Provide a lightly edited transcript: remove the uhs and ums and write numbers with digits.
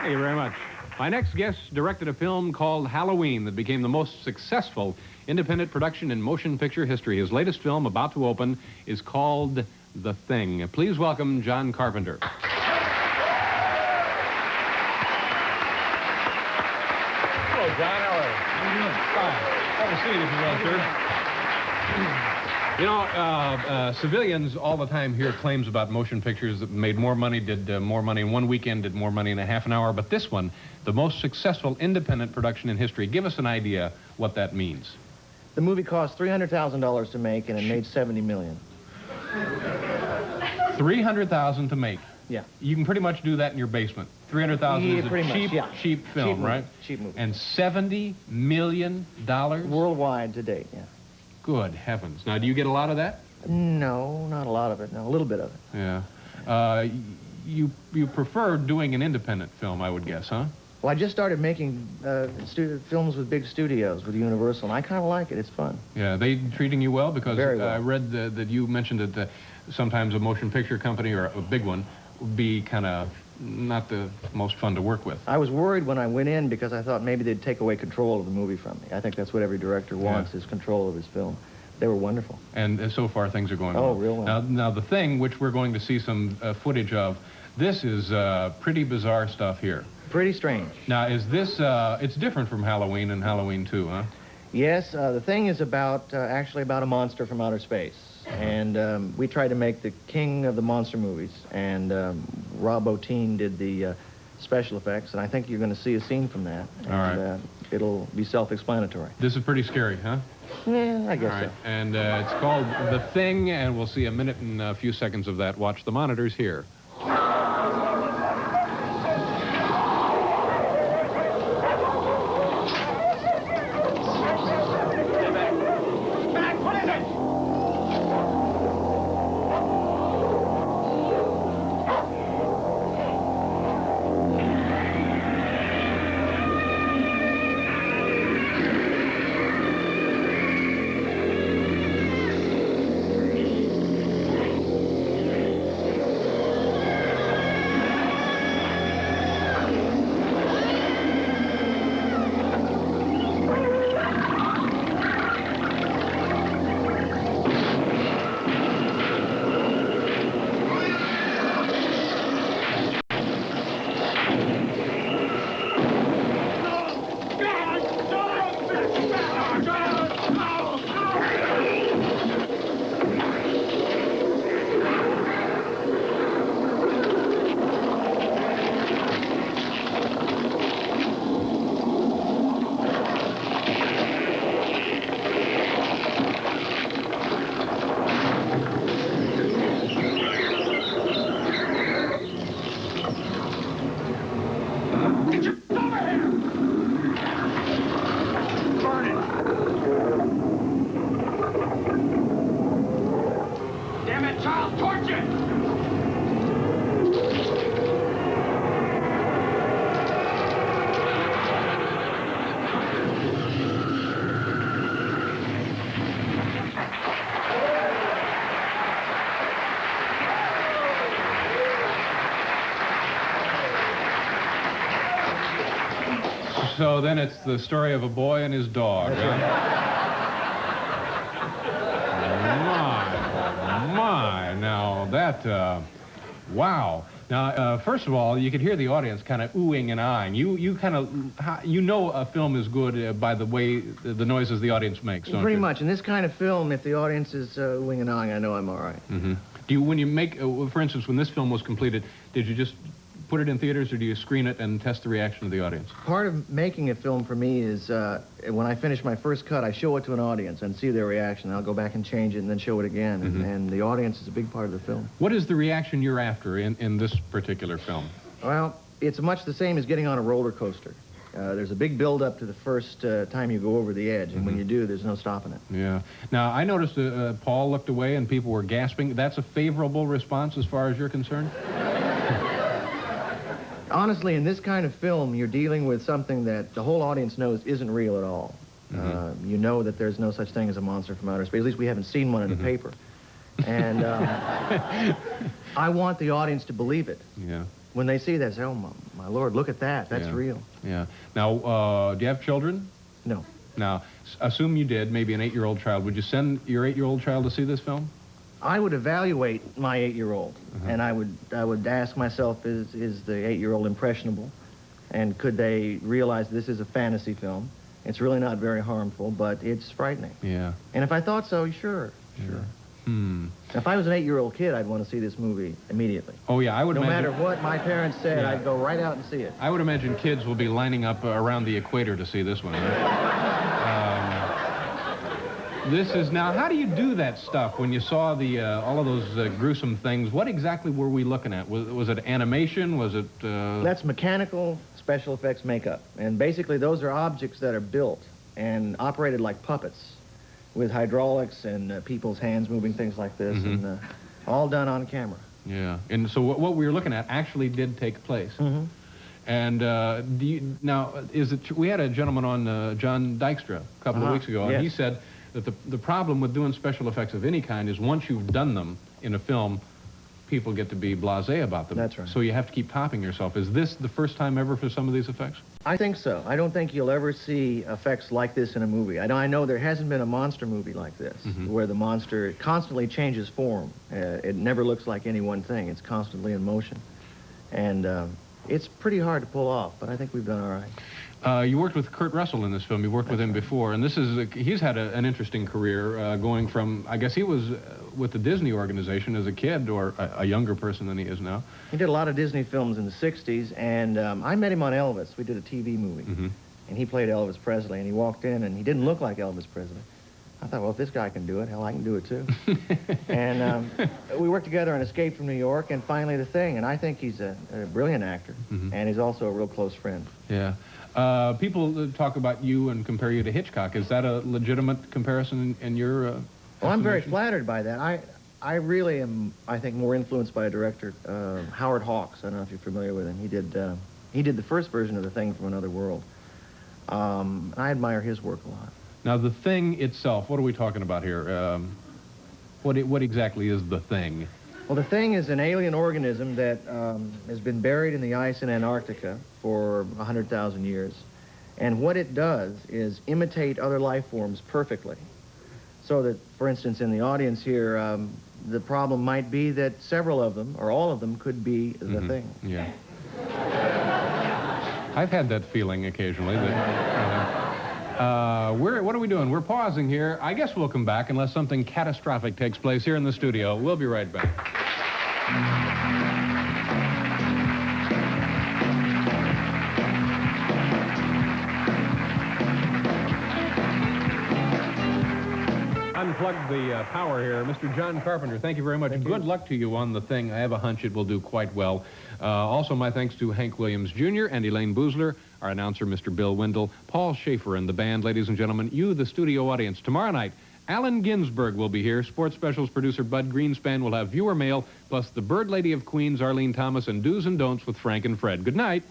Thank you very much. My next guest directed a film called Halloween that became the most successful independent production in motion picture history. His latest film, about to open, is called The Thing. Please welcome John Carpenter. Hello, John. How are you? How are you doing? Fine. Have a seat if you will, sir. You know, civilians all the time hear claims about motion pictures that made more money, did more money in one weekend, did more money in a half an hour. But this one, the most successful independent production in history. Give us an idea what that means. The movie cost $300,000 to make, and it made $70 million. $300,000 to make. Yeah. You can pretty much do that in your basement. $300,000 is a cheap film, cheap right? Cheap movie. And $70 million? Worldwide to date, yeah. Good heavens. Now, do you get a lot of that? No, not a lot of it. No, a little bit of it. Yeah. You prefer doing an independent film, I would guess, huh? Well, I just started making films with big studios, with Universal, and I kind of like it. It's fun. Yeah, they treating you well? Because Very well. I read that you mentioned that sometimes a motion picture company, or a big one, would be kind of not the most fun to work with. I was worried when I went in because I thought maybe they'd take away control of the movie from me. I think that's what every director wants, is control of his film. They were wonderful. And so far, things are going well. Oh, real well. Now, The Thing, which we're going to see some footage of, this is pretty bizarre stuff here. Pretty strange. Now, is this, it's different from Halloween and Halloween 2, huh? Yes, The Thing is about, actually about a monster from outer space. And we tried to make the king of the monster movies. And Rob Bottin did the special effects. And I think you're going to see a scene from that. And, all right. It'll be self-explanatory. This is pretty scary, huh? Yeah, I guess all right. so. And it's called The Thing, and we'll see a minute and a few seconds of that. Watch the monitors here. So then it's the story of a boy and his dog, huh? My, now that, wow. Now, first of all, you could hear the audience kind of oohing and eyeing. You kind of, you know a film is good by the way, the noises the audience makes, don't you? Pretty much. In this kind of film, if the audience is oohing and eyeing, I know I'm all right. Mm-hmm. Do you, when you make, for instance, when this film was completed, did you just put it in theaters, or do you screen it and test the reaction of the audience? Part of making a film for me is when I finish my first cut, I show it to an audience and see their reaction. I'll go back and change it and then show it again. Mm-hmm. And the audience is a big part of the film. What is the reaction you're after in this particular film? Well, it's much the same as getting on a roller coaster. There's a big build-up to the first time you go over the edge, and when you do, there's no stopping it. Yeah. Now, I noticed Paul looked away and people were gasping. That's a favorable response as far as you're concerned? Honestly, in this kind of film, you're dealing with something that the whole audience knows isn't real at all. You know that there's no such thing as a monster from outer space. At least we haven't seen one in the paper. And I want the audience to believe it. Yeah. When they see that, they say, oh, my Lord, look at that. That's Yeah. real. Yeah. Now, do you have children? No. Now, assume you did, maybe an 8-year-old child. Would you send your 8-year-old child to see this film? I would evaluate my 8-year-old, and I would ask myself, is the 8-year-old impressionable? And could they realize this is a fantasy film? It's really not very harmful, but it's frightening. Yeah. And if I thought so, sure. If I was an 8-year-old kid, I'd want to see this movie immediately. Oh, yeah, I would No imagine... matter what my parents said, Yeah. I'd go right out and see it. I would imagine kids will be lining up around the equator to see this one. This is... Now, how do you do that stuff when you saw the all of those gruesome things? What exactly were we looking at? Was it animation? Was it... That's mechanical special effects makeup. And basically, those are objects that are built and operated like puppets, with hydraulics and people's hands moving, things like this, and all done on camera. Yeah, and so what we were looking at actually did take place. And now, we had a gentleman on, John Dykstra, a couple of weeks ago, and he said that the problem with doing special effects of any kind is once you've done them in a film, people get to be blasé about them. That's right. So you have to keep topping yourself. Is this the first time ever for some of these effects? I think so. I don't think you'll ever see effects like this in a movie. I know there hasn't been a monster movie like this, where the monster constantly changes form. It never looks like any one thing. It's constantly in motion. And it's pretty hard to pull off, but I think we've done all right. You worked with Kurt Russell in this film. You worked with him before, and this is he's had an interesting career, going from, I guess he was with the Disney organization as a kid, or a younger person than he is now. He did a lot of Disney films in the 60s, and I met him on Elvis. We did a TV movie, and he played Elvis Presley, and he walked in, and he didn't look like Elvis Presley. I thought, well, if this guy can do it, hell, I can do it too. And we worked together on Escape from New York, and finally The Thing, and I think he's a brilliant actor, and he's also a real close friend. Yeah. People talk about you and compare you to Hitchcock. Is that a legitimate comparison in your Well, I'm very flattered by that. I really am, I think, more influenced by a director, Howard Hawks. I don't know if you're familiar with him. He did the first version of The Thing from Another World. I admire his work a lot. Now, The Thing itself, what are we talking about here? What exactly is The Thing? Well, The Thing is an alien organism that has been buried in the ice in Antarctica for 100,000 years. And what it does is imitate other life forms perfectly. So that, for instance, in the audience here, the problem might be that several of them, or all of them, could be The Thing. Yeah. I've had that feeling occasionally. What are we doing? We're pausing here. I guess we'll come back unless something catastrophic takes place here in the studio. We'll be right back. Unplugged the power here. Mr. John Carpenter, thank you very much. Good luck to you on The Thing. I have a hunch it will do quite well. Also, my thanks to Hank Williams Jr. and Elaine Boozler, our announcer, Mr. Bill Wendell, Paul Schaefer, and the band. Ladies and gentlemen, you, the studio audience. Tomorrow night, Allen Ginsberg will be here. Sports Specials producer Bud Greenspan will have viewer mail, plus the Bird Lady of Queens, Arlene Thomas, and Do's and Don'ts with Frank and Fred. Good night.